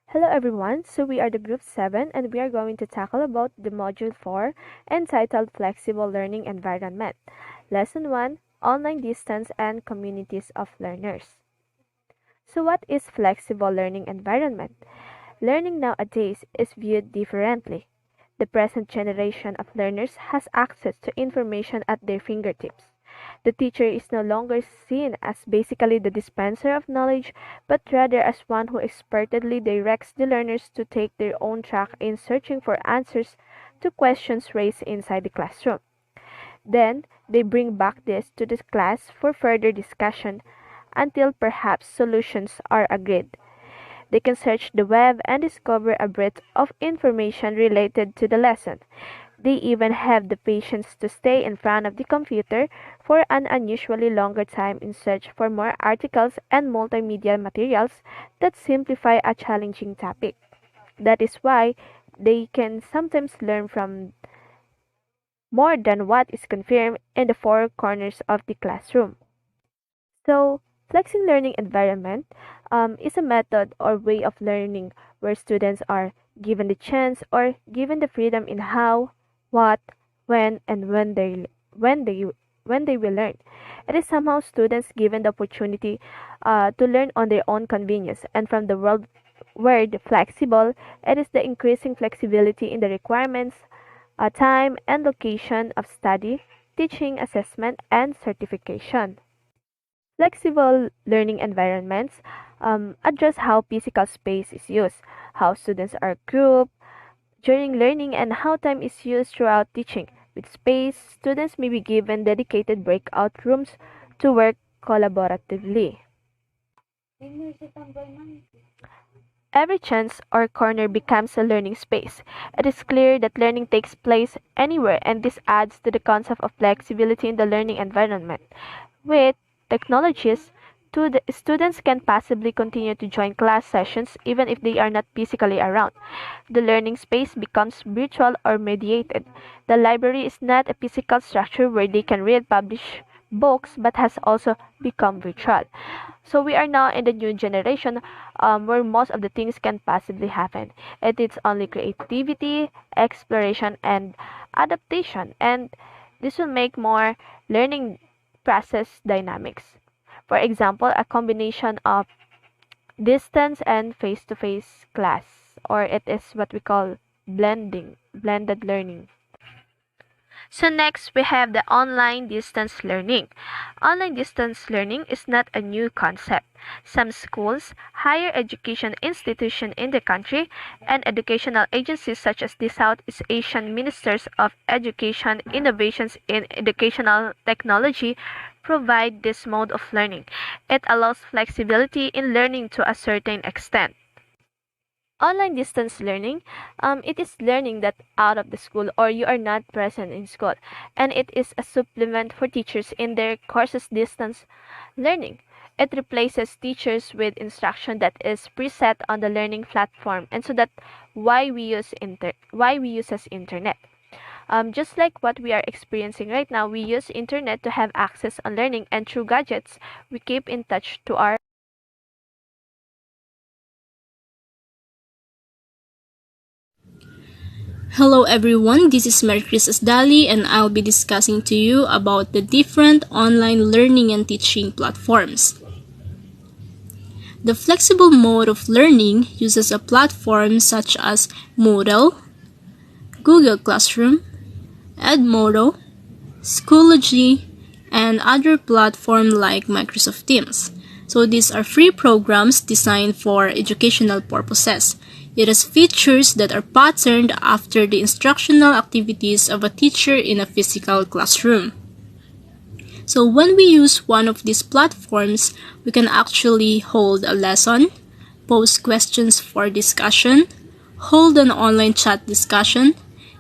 Hello everyone, so we are the group 7 and we are going to tackle about the module 4 entitled Flexible Learning Environment. Lesson 1, Online Distance and Communities of Learners. So what is flexible learning environment? Learning nowadays is viewed differently. The present generation of learners has access to information at their fingertips. The teacher is no longer seen as basically the dispenser of knowledge, but rather as one who expertly directs the learners to take their own track in searching for answers to questions raised inside the classroom. Then they bring back this to the class for further discussion until perhaps solutions are agreed. They can search the web and discover a breadth of information related to the lesson. They even have the patience to stay in front of the computer for an unusually longer time in search for more articles and multimedia materials that simplify a challenging topic. That is why they can sometimes learn from more than what is confirmed in the four corners of the classroom. So, flexing learning environment is a method or way of learning where students are given the chance or given the freedom in how, what, when, and when they will learn. It is somehow students given the opportunity to learn on their own convenience and from the world word flexible. It is the increasing flexibility in the requirements, time, and location of study, teaching, assessment, and certification. Flexible learning environments address how physical space is used, how students are grouped during learning, and how time is used throughout teaching. With space, students may be given dedicated breakout rooms to work collaboratively. Every chance or corner becomes a learning space. It is clear that learning takes place anywhere, and this adds to the concept of flexibility in the learning environment. With technologies, the students can passively continue to join class sessions even if they are not physically around. The learning space becomes virtual or mediated. The library is not a physical structure where they can read publish books but has also become virtual. So we are now in the new generation where most of the things can possibly happen. It is only creativity, exploration, and adaptation, and this will make more learning process dynamics. For example, a combination of distance and face-to-face class, or it is what we call blended learning. So next we have the online distance learning. Online distance learning is not a new concept. Some schools, higher education institutions in the country, and educational agencies such as the Southeast Asian Ministers of Education Innovations in Educational Technology provide this mode of learning. It allows flexibility in learning to a certain extent. Online distance learning, it is learning that out of the school or you are not present in school, and it is a supplement for teachers in their courses distance learning. It replaces teachers with instruction that is preset on the learning platform, and so that why we use as internet. Just like what we are experiencing right now, we use internet to have access on learning, and through gadgets, we keep in touch to our. Hello everyone, this is Mary Chris Asdali and I'll be discussing to you about the different online learning and teaching platforms. The flexible mode of learning uses a platform such as Moodle, Google Classroom, Edmodo, Schoology, and other platforms like Microsoft Teams. So these are free programs designed for educational purposes. It has features that are patterned after the instructional activities of a teacher in a physical classroom. So when we use one of these platforms, we can actually hold a lesson, post questions for discussion, hold an online chat discussion,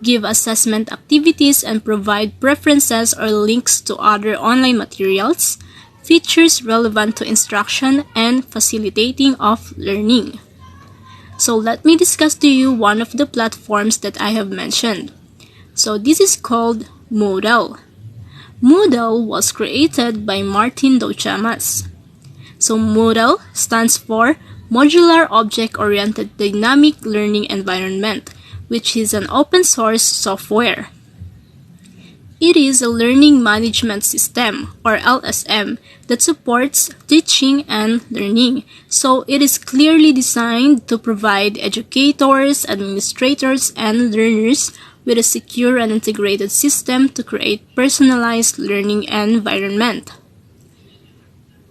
give assessment activities, and provide preferences or links to other online materials, features relevant to instruction and facilitating of learning. So let me discuss to you one of the platforms that I have mentioned. So this is called Moodle. Moodle was created by Martin Douchamas. So Moodle stands for Modular Object-Oriented Dynamic Learning Environment, which is an open-source software. It is a learning management system, or LSM, that supports teaching and learning. So it is clearly designed to provide educators, administrators, and learners with a secure and integrated system to create personalized learning environment.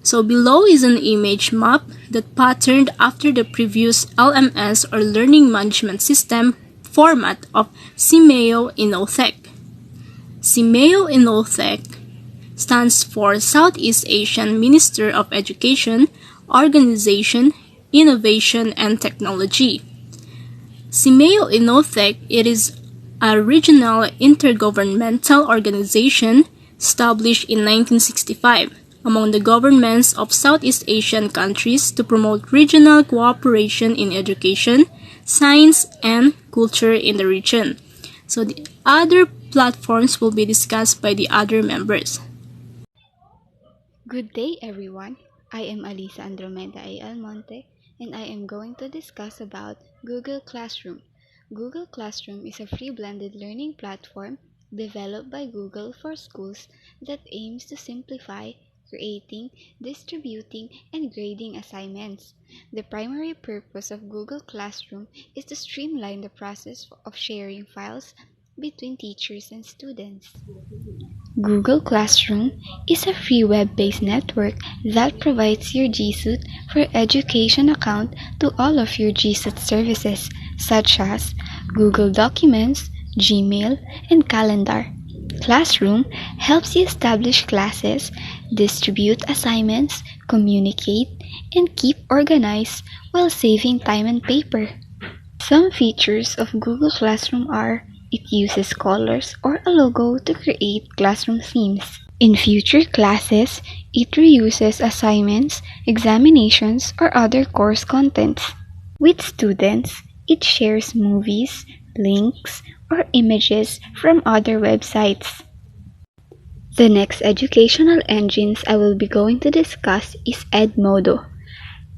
So below is an image map that patterned after the previous LMS or Learning Management System format of CMAO Innotech. CMAO Innotech stands for Southeast Asian Minister of Education, Organization, Innovation, and Technology. CMAO Innotech, it is a regional intergovernmental organization established in 1965 among the governments of Southeast Asian countries to promote regional cooperation in education, science, and culture in the region. So the other platforms will be discussed by the other members. Good day, everyone. I am Alisa Andromeda A. Almonte, and I am going to discuss about Google Classroom. Google Classroom is a free blended learning platform developed by Google for schools that aims to simplify creating, distributing, and grading assignments. The primary purpose of Google Classroom is to streamline the process of sharing files between teachers and students. Google Classroom is a free web-based network that provides your G Suite for Education account to all of your G Suite services such as Google Documents, Gmail, and Calendar. Classroom helps you establish classes, distribute assignments, communicate, and keep organized while saving time and paper. Some features of Google Classroom are it uses colors or a logo to create classroom themes. In future classes, it reuses assignments, examinations, or other course contents. With students, it shares movies, links, or images from other websites. The next educational engines I will be going to discuss is Edmodo.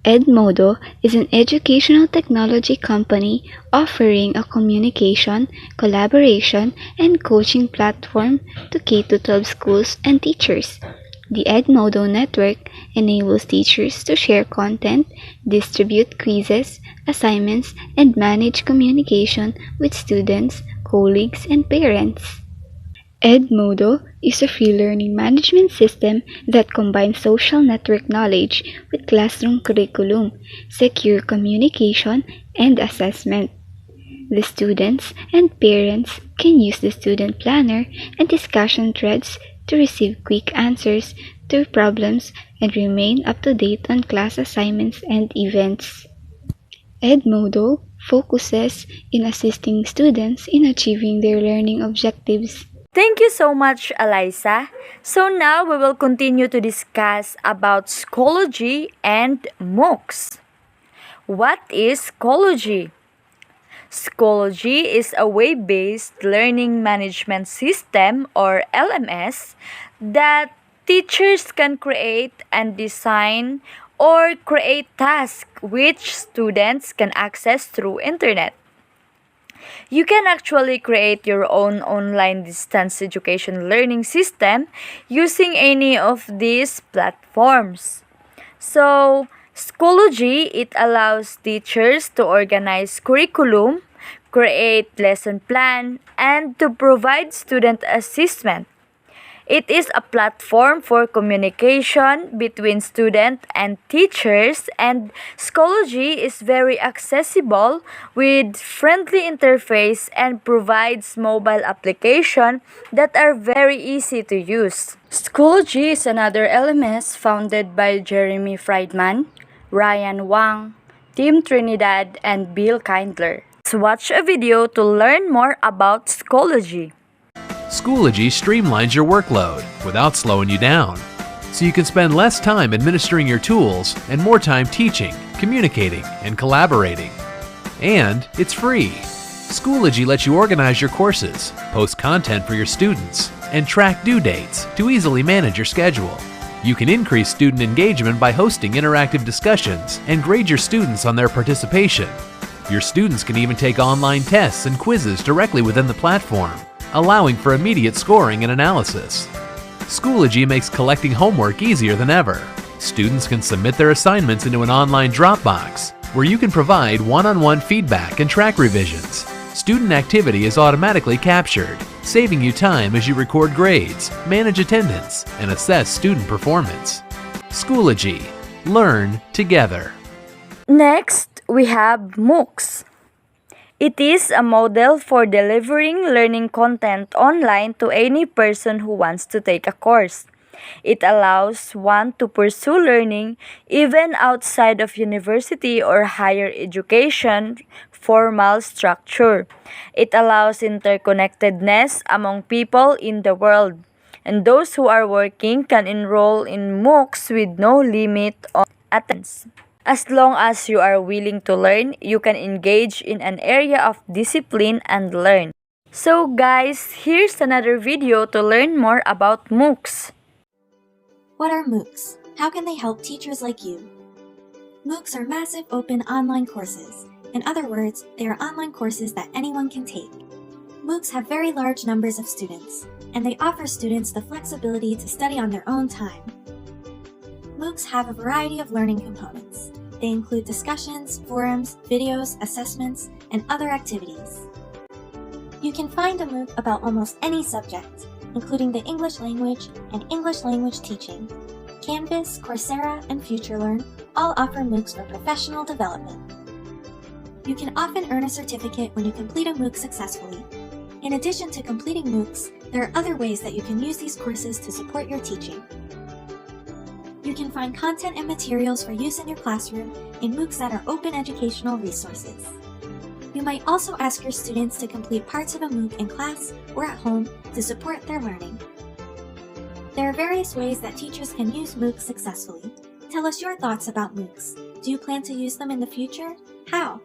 Edmodo is an educational technology company offering a communication, collaboration, and coaching platform to K-12 schools and teachers. The Edmodo network enables teachers to share content, distribute quizzes, assignments, and manage communication with students, colleagues, and parents. Edmodo is a free learning management system that combines social network knowledge with classroom curriculum, secure communication, and assessment. The students and parents can use the student planner and discussion threads to receive quick answers to problems and remain up to date on class assignments and events. Edmodo focuses in assisting students in achieving their learning objectives. Thank you so much, Eliza. So now we will continue to discuss about Schoology and MOOCs. What is Schoology? Schoology is a web-based learning management system or LMS that teachers can create and design or create tasks which students can access through internet. You can actually create your own online distance education learning system using any of these platforms. So, Schoology, it allows teachers to organize curriculum, create lesson plan, and to provide student assessment. It is a platform for communication between student and teachers, and Schoology is very accessible with friendly interface and provides mobile application that are very easy to use. Schoology is another LMS founded by Jeremy Friedman, Ryan Wang, Tim Trinidad, and Bill Kindler. Let's watch a video to learn more about Schoology. Schoology streamlines your workload without slowing you down, so you can spend less time administering your tools and more time teaching, communicating, and collaborating. And it's free. Schoology lets you organize your courses, post content for your students, and track due dates to easily manage your schedule. You can increase student engagement by hosting interactive discussions and grade your students on their participation. Your students can even take online tests and quizzes directly within the platform, allowing for immediate scoring and analysis. Schoology makes collecting homework easier than ever. Students can submit their assignments into an online Dropbox, where you can provide one-on-one feedback and track revisions. Student activity is automatically captured, saving you time as you record grades, manage attendance, and assess student performance. Schoology. Learn together. Next, we have MOOCs. It is a model for delivering learning content online to any person who wants to take a course. It allows one to pursue learning even outside of university or higher education formal structure. It allows interconnectedness among people in the world, and those who are working can enroll in MOOCs with no limit on attendance. As long as you are willing to learn, you can engage in an area of discipline and learn. So guys, here's another video to learn more about MOOCs. What are MOOCs? How can they help teachers like you? MOOCs are massive open online courses. In other words, they are online courses that anyone can take. MOOCs have very large numbers of students, and they offer students the flexibility to study on their own time. MOOCs have a variety of learning components. They include discussions, forums, videos, assessments, and other activities. You can find a MOOC about almost any subject, including the English language and English language teaching. Canvas, Coursera, and FutureLearn all offer MOOCs for professional development. You can often earn a certificate when you complete a MOOC successfully. In addition to completing MOOCs, there are other ways that you can use these courses to support your teaching. You can find content and materials for use in your classroom in MOOCs that are open educational resources. You might also ask your students to complete parts of a MOOC in class or at home to support their learning. There are various ways that teachers can use MOOCs successfully. Tell us your thoughts about MOOCs. Do you plan to use them in the future? How?